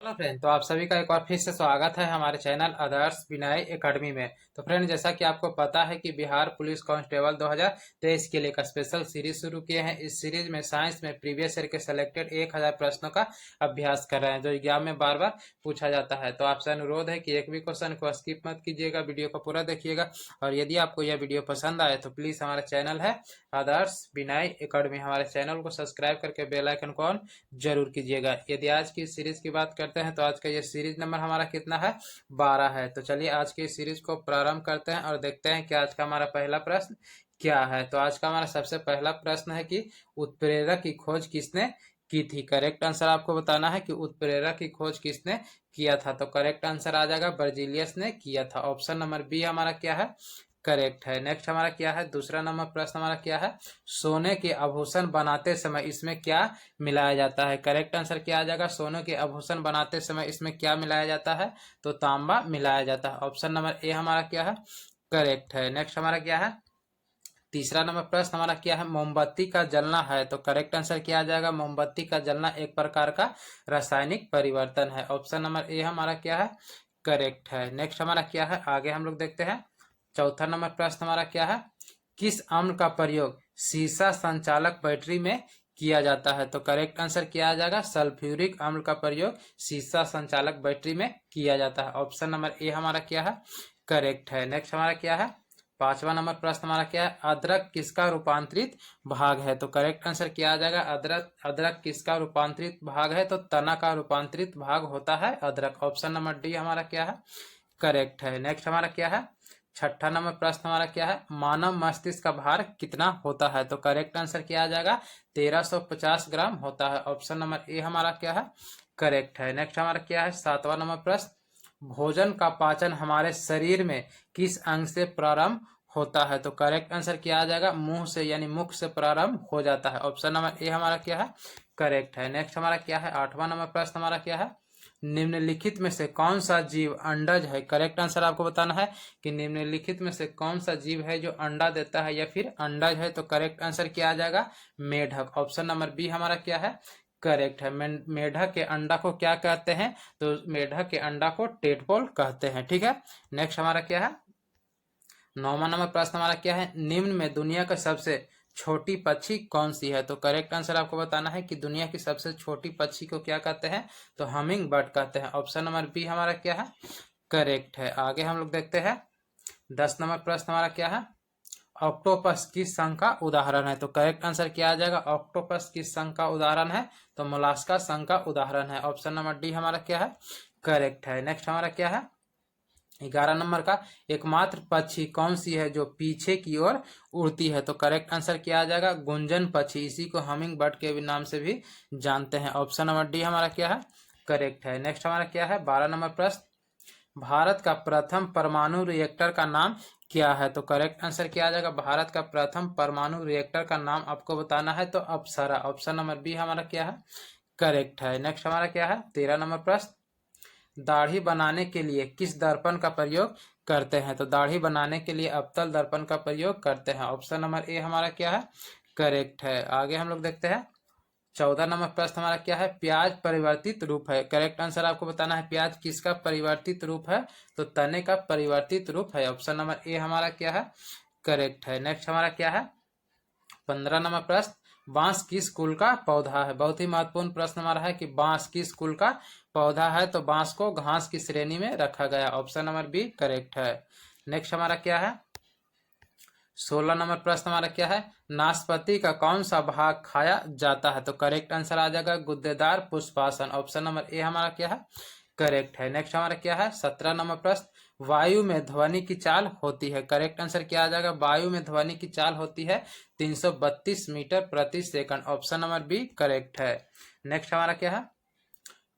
Hello friend, तो आप सभी का एक बार फिर से स्वागत है हमारे चैनल आदर्श विनय एकेडमी में। तो फ्रेंड, जैसा कि आपको पता है कि बिहार पुलिस कांस्टेबल 2023 के लिए एक स्पेशल सीरीज शुरू किए हैं। इस सीरीज में साइंस में प्रीवियस ईयर के सिलेक्टेड 1000 प्रश्नों का अभ्यास कर रहे हैं, जो एग्जाम में बार बार पूछा जाता है। तो आपसे अनुरोध है कि एक भी क्वेश्चन को स्किप मत कीजिएगा, वीडियो को पूरा देखिएगा। और यदि आपको यह वीडियो पसंद आए तो प्लीज हमारा चैनल है आदर्श विनय एकेडमी, हमारे चैनल को सब्सक्राइब करके बेल आइकन को ऑन जरूर कीजिएगा। यदि आज की सीरीज की बात करते हैं तो आज का ये सीरीज नंबर हमारा कितना है? 12 है। तो चलिए आज की सीरीज को प्रारंभ करते हैं और देखते हैं कि आज का हमारा पहला प्रश्न क्या है। तो आज का हमारा सबसे पहला प्रश्न है कि उत्प्रेरक की खोज किसने की थी। करेक्ट आंसर आपको बताना है कि उत्प्रेरक की खोज किसने किया था। तो करेक्ट आंसर आ जाएगा बर्जीलियस ने किया था। ऑप्शन नंबर बी हमारा क्या है? करेक्ट है। नेक्स्ट हमारा क्या है? दूसरा नंबर प्रश्न हमारा क्या है? सोने के आभूषण बनाते समय इसमें क्या मिलाया जाता है। करेक्ट आंसर क्या आ जाएगा? सोने के आभूषण बनाते समय इसमें क्या मिलाया जाता है? तो तांबा मिलाया जाता है। ऑप्शन नंबर ए हमारा क्या है? करेक्ट है। नेक्स्ट हमारा क्या है? तीसरा नंबर प्रश्न हमारा क्या है? मोमबत्ती का जलना है। तो करेक्ट आंसर क्या आ जाएगा? मोमबत्ती का जलना एक प्रकार का रासायनिक परिवर्तन है। ऑप्शन नंबर ए हमारा क्या है? करेक्ट है। नेक्स्ट हमारा क्या है? आगे हम लोग देखते हैं। चौथा नंबर प्रश्न हमारा क्या है? किस अम्ल का प्रयोग सीसा संचालक बैटरी में किया जाता है। तो करेक्ट आंसर क्या आ जाएगा? सल्फ्यूरिक अम्ल का प्रयोग सीसा संचालक बैटरी में किया जाता है। ऑप्शन नंबर ए हमारा क्या है? करेक्ट है। नेक्स्ट हमारा क्या है? पांचवा नंबर प्रश्न हमारा क्या है? अदरक किसका रूपांतरित भाग है। तो करेक्ट आंसर क्या आ जाएगा? अदरक अदरक किसका रूपांतरित भाग है। तो तना का रूपांतरित भाग होता है अदरक। ऑप्शन नंबर डी हमारा क्या है? करेक्ट है। नेक्स्ट हमारा क्या है? छठा नंबर प्रश्न हमारा क्या है? मानव मस्तिष्क का भार कितना होता है। तो करेक्ट आंसर क्या आ जाएगा? 1350 ग्राम होता है। ऑप्शन नंबर ए हमारा क्या है? करेक्ट है। नेक्स्ट हमारा क्या है? सातवां नंबर प्रश्न, भोजन का पाचन हमारे शरीर में किस अंग से प्रारंभ होता है। तो करेक्ट आंसर क्या आ जाएगा? मुंह से, यानी मुख से प्रारंभ हो जाता है। ऑप्शन नंबर ए हमारा क्या है? करेक्ट है। नेक्स्ट हमारा क्या है? आठवां नंबर प्रश्न हमारा क्या है? निम्नलिखित में से कौन सा जीव अंडज है। करेक्ट आंसर आपको बताना है कि निम्नलिखित में से कौन सा जीव है जो अंडा देता है या फिर अंडज है। तो करेक्ट आंसर क्या आ जाएगा? मेढक। ऑप्शन नंबर बी हमारा क्या है? करेक्ट है। मेढक के अंडा को क्या कहते हैं? तो मेढक के अंडा को टेडपोल कहते हैं। ठीक है। नेक्स्ट हमारा क्या है? नौवां नंबर प्रश्न हमारा क्या है? निम्न में दुनिया का सबसे छोटी पक्षी कौन सी है। तो करेक्ट आंसर आपको बताना है कि दुनिया की सबसे छोटी पक्षी को क्या कहते हैं। तो हमिंग बर्ड कहते हैं। ऑप्शन नंबर बी हमारा क्या है? करेक्ट है। आगे हम लोग देखते हैं। 10 नंबर प्रश्न हमारा क्या है? ऑक्टोपस किस संघ का उदाहरण है। तो करेक्ट आंसर क्या आ जाएगा? ऑक्टोपस किस संघ का उदाहरण है। तो मोलास्का संघ का उदाहरण है। ऑप्शन नंबर डी हमारा क्या है? करेक्ट है। नेक्स्ट हमारा क्या है? 11 नंबर का, एकमात्र पक्षी कौन सी है जो पीछे की ओर उड़ती है। तो करेक्ट आंसर क्या आ जाएगा? गुंजन पक्षी, इसी को हमिंग बर्ड के नाम से भी जानते हैं। ऑप्शन नंबर डी हमारा क्या है? करेक्ट है। नेक्स्ट हमारा क्या है? 12 नंबर प्रश्न, भारत का प्रथम परमाणु रिएक्टर का नाम क्या है। तो करेक्ट आंसर क्या आ जाएगा? भारत का प्रथम परमाणु रिएक्टर का नाम आपको बताना है। तो अप्सरा। ऑप्शन नंबर बी हमारा क्या है? करेक्ट है। नेक्स्ट हमारा क्या है? 13 नंबर प्रश्न, दाढ़ी बनाने के लिए किस दर्पण का प्रयोग करते हैं। तो दाढ़ी बनाने के लिए अवतल दर्पण का प्रयोग करते हैं। ऑप्शन नंबर ए हमारा क्या है? करेक्ट है। आगे हम लोग देखते हैं। 14 नंबर प्रश्न हमारा क्या है? प्याज परिवर्तित रूप है। करेक्ट आंसर आपको बताना है, प्याज किसका परिवर्तित रूप है। तो तने का परिवर्तित रूप है। ऑप्शन नंबर ए हमारा क्या है? करेक्ट है। नेक्स्ट हमारा क्या है? 15 नंबर प्रश्न, बांस किस कुल का पौधा है। बहुत ही महत्वपूर्ण प्रश्न हमारा है कि बांस किस कुल का पौधा है। तो बांस को घास की श्रेणी में रखा गया। ऑप्शन नंबर बी करेक्ट है। नेक्स्ट हमारा क्या है? 16 नंबर प्रश्न हमारा क्या है? नाशपाती का कौन सा भाग खाया जाता है। तो करेक्ट आंसर आ जाएगा गुद्देदार पुष्पासन। ऑप्शन नंबर ए हमारा क्या है? करेक्ट है। नेक्स्ट हमारा क्या है? 17 नंबर प्रश्न, वायु में ध्वनि की चाल होती है। करेक्ट आंसर क्या आ जाएगा? वायु में ध्वनि की चाल होती है 332 मीटर प्रति second. Option number B correct है। नेक्स्ट हमारा क्या है?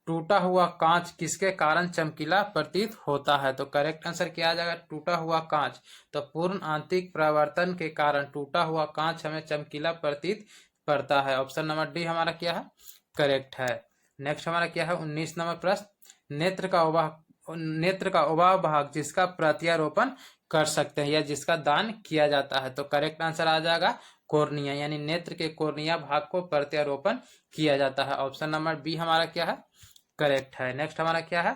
टूटा हुआ कांच किसके कारण चमकीला प्रतीत होता है। तो करेक्ट आंसर क्या आ जाएगा? टूटा हुआ कांच, तो पूर्ण आंतरिक परावर्तन के कारण टूटा हुआ कांच हमें चमकीला प्रतीत पड़ता है। ऑप्शन नंबर डी हमारा क्या है? करेक्ट है। नेक्स्ट हमारा क्या है? 19 नंबर प्रश्न, नेत्र का उबाह भाग जिसका प्रत्यारोपण कर सकते हैं या जिसका दान किया जाता है। तो करेक्ट आंसर आ जाएगा कोर्निया, यानी नेत्र के कोर्निया भाग को प्रत्यारोपण किया जाता है। ऑप्शन नंबर बी हमारा क्या है? करेक्ट है। नेक्स्ट हमारा क्या है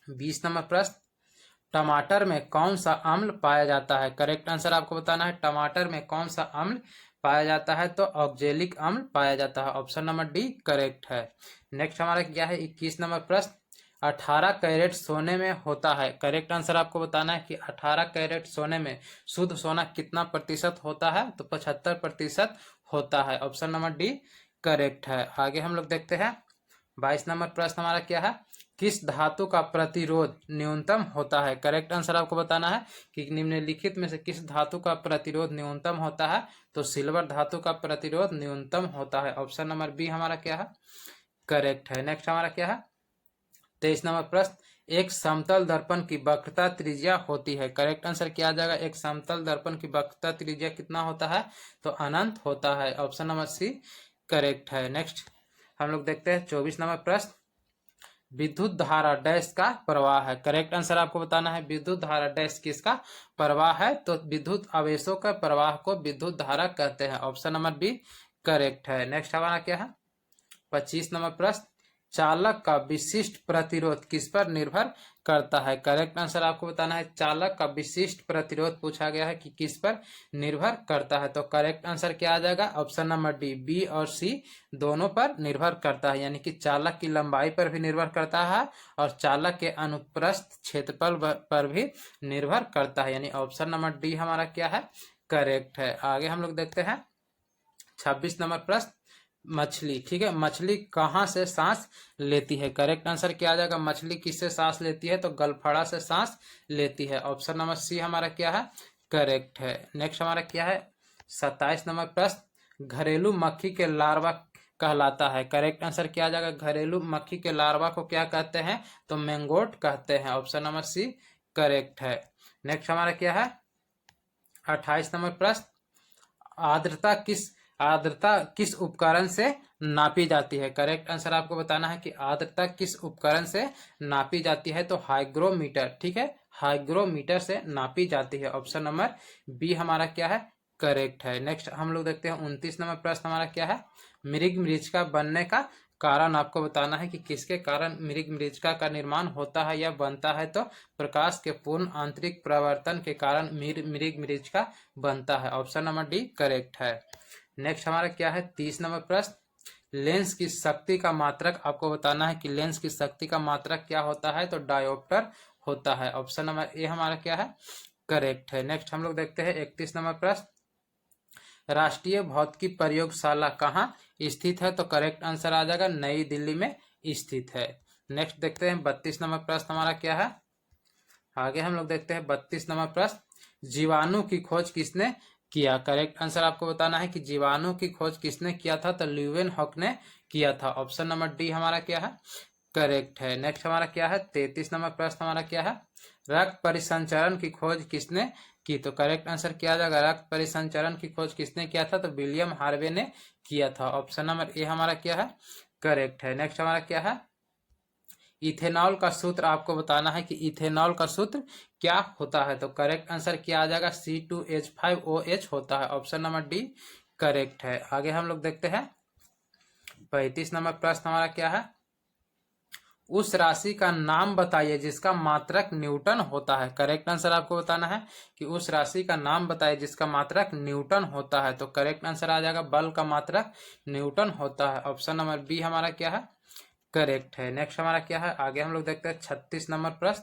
20 नंबर प्रश्न, टमाटर में कौन सा अम्ल पाया जाता है? करेक्ट आंसर आपको बताना है, टमाटर में कौन सा अम्ल पाया जाता है? तो ऑक्जेलिक अम्ल पाया जाता है। ऑप्शन नंबर डी करेक्ट है। नेक्स्ट हमारा क्या है 21 नंबर प्रश्न, 18 कैरेट सोने में होता है। करेक्ट आंसर आपको बताना है कि 18 कैरेट सोने में शुद्ध सोना कितना प्रतिशत होता है? तो 75% होता है। ऑप्शन नंबर डी करेक्ट है। आगे हम लोग देखते हैं 22 नंबर प्रश्न हमारा क्या है, किस धातु का प्रतिरोध न्यूनतम होता है? करेक्ट आंसर आपको बताना है कि निम्नलिखित में से किस धातु का प्रतिरोध न्यूनतम होता है? तो सिल्वर धातु का प्रतिरोध न्यूनतम होता है। ऑप्शन नंबर बी हमारा क्या है करेक्ट है। नेक्स्ट हमारा क्या है 23 नंबर प्रश्न, एक समतल दर्पण की वक्रता त्रिज्या होती है। करेक्ट आंसर क्या आ जाएगा, एक समतल दर्पण की वक्रता त्रिज्या कितना होता है? तो अनंत होता है। ऑप्शन नंबर सी करेक्ट है। नेक्स्ट हम लोग देखते हैं 24 नंबर प्रश्न, विद्युत धारा डैश का प्रवाह है। करेक्ट आंसर आपको बताना है, विद्युत धारा डैश किसका प्रवाह है? तो विद्युत आवेशों का प्रवाह को विद्युत धारा कहते हैं। ऑप्शन नंबर बी करेक्ट है। नेक्स्ट हमारा क्या है 25 नंबर प्रश्न, चालक का विशिष्ट प्रतिरोध किस पर निर्भर करता है? करेक्ट आंसर आपको बताना है, चालक का विशिष्ट प्रतिरोध पूछा गया है कि किस पर निर्भर करता है? तो करेक्ट आंसर क्या आ जाएगा, ऑप्शन नंबर डी, बी और सी दोनों पर निर्भर करता है। यानी कि चालक की लंबाई पर भी निर्भर करता है और चालक के अनुप्रस्थ क्षेत्रफल पर भी निर्भर करता है। यानी ऑप्शन नंबर डी हमारा क्या है करेक्ट है। आगे हम लोग देखते हैं 26 नंबर प्रश्न, मछली, ठीक है, मछली कहाँ से सांस लेती है? करेक्ट आंसर क्या आ जाएगा, मछली किससे सांस लेती है? तो गलफड़ा से सांस लेती है। ऑप्शन नंबर सी हमारा क्या है करेक्ट है। नेक्स्ट हमारा क्या है 27 नंबर प्रश्न, घरेलू मक्खी के लार्वा कहलाता है। करेक्ट आंसर क्या आ जाएगा, घरेलू मक्खी के लार्वा को क्या कहते हैं? तो मैंगोट कहते हैं। ऑप्शन नंबर सी करेक्ट है। नेक्स्ट हमारा क्या है 28 नंबर प्रश्न, आर्द्रता किस उपकरण से नापी जाती है? करेक्ट आंसर आपको बताना है कि आर्द्रता किस उपकरण से नापी जाती है? तो हाइग्रोमीटर, ठीक है, हाइग्रोमीटर से नापी जाती है। ऑप्शन नंबर बी हमारा क्या है करेक्ट है। नेक्स्ट हम लोग देखते हैं 29 नंबर प्रश्न हमारा क्या है, मृग मरीचिका बनने का कारण आपको बताना है कि किसके कारण मृग मरीचिका का निर्माण होता है या बनता है? तो प्रकाश के पूर्ण आंतरिक प्रवर्तन के कारण मृग मरीचिका बनता है। ऑप्शन नंबर डी करेक्ट है। नेक्स्ट हमारा क्या है 30 नंबर प्रश्न, लेंस की शक्ति का मात्रक आपको बताना है कि लेंस की शक्ति का मात्रक क्या होता है? तो डायोप्टर होता है। ऑप्शन नंबर ए हमारा क्या है करेक्ट है। नेक्स्ट हम लोग देखते हैं 31 नंबर प्रश्न, राष्ट्रीय भौतिकी प्रयोगशाला कहाँ स्थित है? तो करेक्ट आंसर आ जाएगा नई दिल्ली में स्थित है। नेक्स्ट देखते हैं 32 नंबर प्रश्न हमारा क्या है, आगे हम लोग देखते हैं 32 नंबर प्रश्न, जीवाणु की खोज किसने किया? करेक्ट आंसर आपको बताना है कि जीवाणु की खोज किसने किया था? तो ल्यूवेनहॉक ने किया था। ऑप्शन नंबर डी हमारा क्या है करेक्ट है। नेक्स्ट हमारा क्या है 33 नंबर प्रश्न हमारा क्या है, रक्त परिसंचरण की खोज किसने की? तो करेक्ट आंसर क्या आ जाएगा, रक्त परिसंचरण की खोज किसने किया था? तो विलियम हार्वे ने किया था। ऑप्शन नंबर ए हमारा क्या है करेक्ट है। नेक्स्ट हमारा क्या है इथेनॉल का सूत्र आपको बताना है कि इथेनॉल का सूत्र क्या होता है? तो करेक्ट आंसर क्या आ जाएगा C2H5OH होता है। ऑप्शन नंबर डी करेक्ट है। आगे हम लोग देखते हैं 35 नंबर प्रश्न हमारा क्या है, उस राशि का नाम बताइए जिसका मात्रक न्यूटन होता है। करेक्ट आंसर आपको बताना है कि उस राशि का नाम बताइए जिसका मात्रक न्यूटन होता है। तो करेक्ट आंसर आ जाएगा बल का मात्रक न्यूटन होता है। ऑप्शन नंबर बी हमारा क्या है करेक्ट है। नेक्स्ट हमारा क्या है, आगे हम लोग देखते हैं 36 नंबर प्रश्न,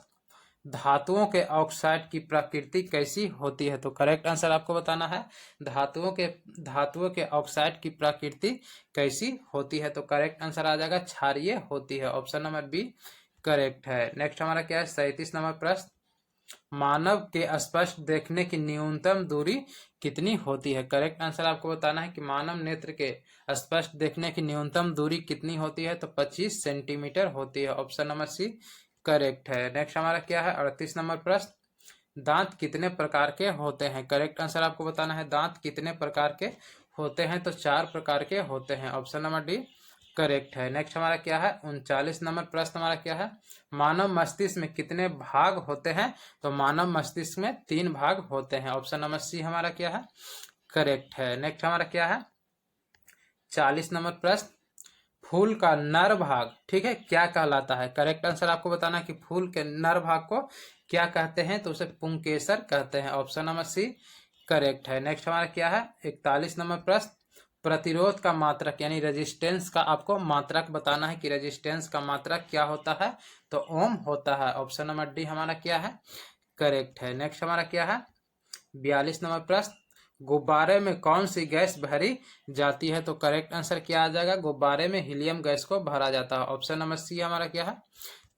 धातुओं के ऑक्साइड की प्रकृति कैसी होती है? तो करेक्ट आंसर आपको बताना है धातुओं के ऑक्साइड की प्रकृति कैसी होती है? तो करेक्ट आंसर आ जाएगा क्षारीय होती है। ऑप्शन नंबर बी करेक्ट है। नेक्स्ट हमारा क्या है 37 नंबर प्रश्न, मानव के स्पष्ट देखने की न्यूनतम दूरी कितनी होती है? करेक्ट आंसर आपको बताना है कि मानव नेत्र के स्पष्ट देखने की न्यूनतम दूरी कितनी होती है? तो 25 सेंटीमीटर होती है। ऑप्शन नंबर सी करेक्ट है। नेक्स्ट हमारा क्या है 38 नंबर प्रश्न, दांत कितने प्रकार के होते हैं? करेक्ट आंसर आपको बताना है दांत कितने प्रकार के होते हैं? तो 4 प्रकार के होते हैं। ऑप्शन नंबर डी करेक्ट है। नेक्स्ट हमारा क्या है 39 नंबर प्रश्न हमारा क्या है, मानव मस्तिष्क में कितने भाग होते हैं? तो मानव मस्तिष्क में 3 भाग होते हैं। ऑप्शन नंबर सी हमारा क्या है करेक्ट है। नेक्स्ट हमारा क्या है 40 नंबर प्रश्न, फूल का नर भाग, ठीक है, क्या कहलाता है? करेक्ट आंसर आपको बताना है कि फूल के नर भाग को क्या कहते हैं, तो उसे पुंकेसर कहते हैं। ऑप्शन नंबर सी करेक्ट है। नेक्स्ट हमारा क्या है, 41 नंबर प्रश्न, प्रतिरोध का मात्रक यानी रेजिस्टेंस का आपको मात्रक बताना है कि रेजिस्टेंस का मात्रक क्या होता है, तो ओम होता है। ऑप्शन नंबर डी हमारा क्या है, करेक्ट है। नेक्स्ट हमारा क्या है, 42 नंबर प्रश्न, गुब्बारे में कौन सी गैस भरी जाती है, तो करेक्ट आंसर क्या आ जाएगा, गुब्बारे में हीलियम गैस को भरा जाता है। ऑप्शन नंबर सी हमारा क्या है,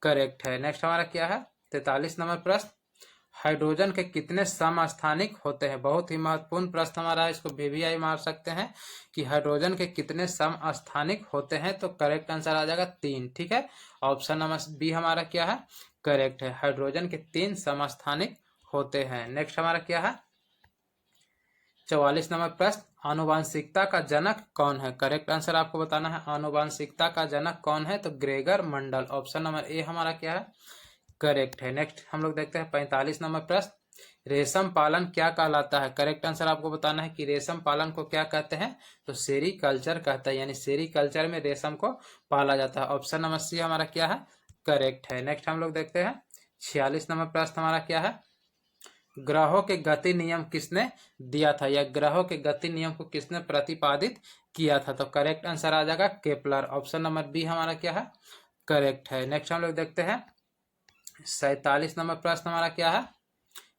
करेक्ट है। नेक्स्ट हमारा क्या है, 43 नंबर प्रश्न, हाइड्रोजन के कितने समस्थानिक होते हैं? बहुत ही महत्वपूर्ण प्रश्न हमारा है, इसको VVI मार सकते हैं कि हाइड्रोजन के कितने समस्थानिक होते हैं, तो करेक्ट आंसर आ जाएगा 3, ठीक है। ऑप्शन नंबर बी हमारा क्या है, करेक्ट है, हाइड्रोजन के 3 समस्थानिक होते हैं। नेक्स्ट हमारा क्या है, 44 नंबर प्रश्न, आनुवांशिकता का जनक कौन है? करेक्ट आंसर आपको बताना है, आनुवांशिकता का जनक कौन है, तो Gregor Mandal. Option number A हमारा क्या है, करेक्ट है। नेक्स्ट हम लोग देखते हैं 45 नंबर प्रश्न, रेशम पालन क्या कहलाता है? करेक्ट आंसर आपको बताना है कि रेशम पालन को क्या कहते हैं, तो सेरीकल्चर कहता है, यानी सेरीकल्चर में रेशम को पाला जाता है। ऑप्शन नंबर सी हमारा क्या है, करेक्ट है। नेक्स्ट हम लोग देखते हैं 46 नंबर प्रश्न हमारा क्या है, ग्रहों के गति नियम किसने दिया था, या ग्रहों के गति नियम को किसने प्रतिपादित किया था, तो करेक्ट आंसर आ जाएगा केपलर। ऑप्शन नंबर बी हमारा क्या है, करेक्ट है। नेक्स्ट हम लोग देखते हैं 47 नंबर प्रश्न हमारा क्या है,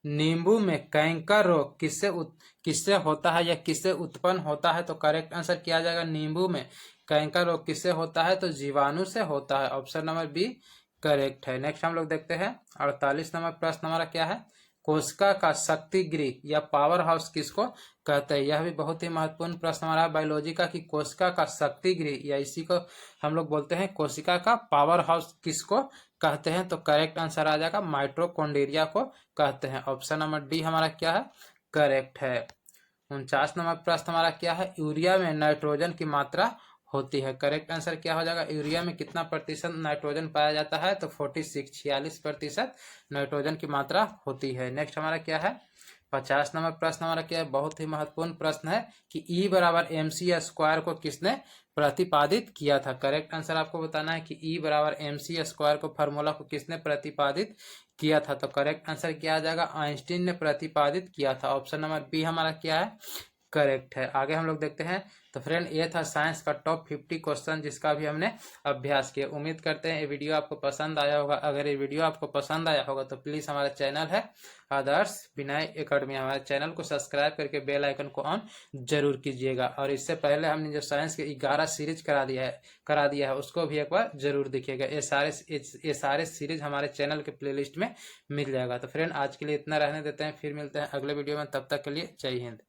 नींबू में कैंकर रोग किससे होता है या किससे उत्पन्न होता है, तो करेक्ट आंसर क्या आ जाएगा, नींबू में कैंकर रोग किससे होता है, तो जीवाणु से होता है। ऑप्शन नंबर बी करेक्ट है। नेक्स्ट हम लोग देखते हैं 48 नंबर प्रश्न हमारा क्या है, कोशिका का शक्ति गृह या पावर हाउस किसको कहते हैं? यह भी बहुत ही महत्वपूर्ण प्रश्न हमारा बायोलॉजी का कि कोशिका का शक्ति गृह या इसी को हम लोग बोलते हैं कोशिका का पावर हाउस किसको कहते हैं, तो करेक्ट आंसर आ जाएगा माइटोकॉन्ड्रिया को कहते हैं। ऑप्शन नंबर डी हमारा क्या है, करेक्ट है। 49 नंबर प्रश्न हमारा क्या है, यूरिया में नाइट्रोजन की मात्रा होती है। करेक्ट आंसर क्या हो जाएगा, यूरिया में कितना प्रतिशत नाइट्रोजन पाया जाता है, तो 46% नाइट्रोजन की मात्रा होती है। नेक्स्ट हमारा क्या है, 50 नंबर प्रश्न हमारा क्या है, बहुत ही महत्वपूर्ण प्रश्न है कि E बराबर MC² को किसने प्रतिपादित किया था? करेक्ट आंसर आपको बताना है कि E बराबर MC² को फार्मूला को किसने प्रतिपादित किया था, तो करेक्ट आंसर क्या आ जाएगा, आइंस्टीन ने प्रतिपादित किया था। ऑप्शन नंबर बी हमारा क्या है, करेक्ट है। आगे हम लोग देखते हैं, तो फ्रेंड ये था साइंस का टॉप 50 क्वेश्चन जिसका भी हमने अभ्यास किया। उम्मीद करते हैं ये वीडियो आपको पसंद आया होगा। अगर ये वीडियो आपको पसंद आया होगा तो प्लीज़ हमारा चैनल है आदर्श विनय एकेडमी, हमारे चैनल को सब्सक्राइब करके बेल आइकन को ऑन जरूर कीजिएगा। और इससे पहले हमने जो साइंस के 11 सीरीज करा दिया है उसको भी एक बार जरूर देखिएगा। ये सारे सीरीज हमारे चैनल के प्लेलिस्ट में मिल जाएगा। तो फ्रेंड आज के लिए इतना रहने देते हैं, फिर मिलते हैं अगले वीडियो में, तब तक के लिए जय हिंद।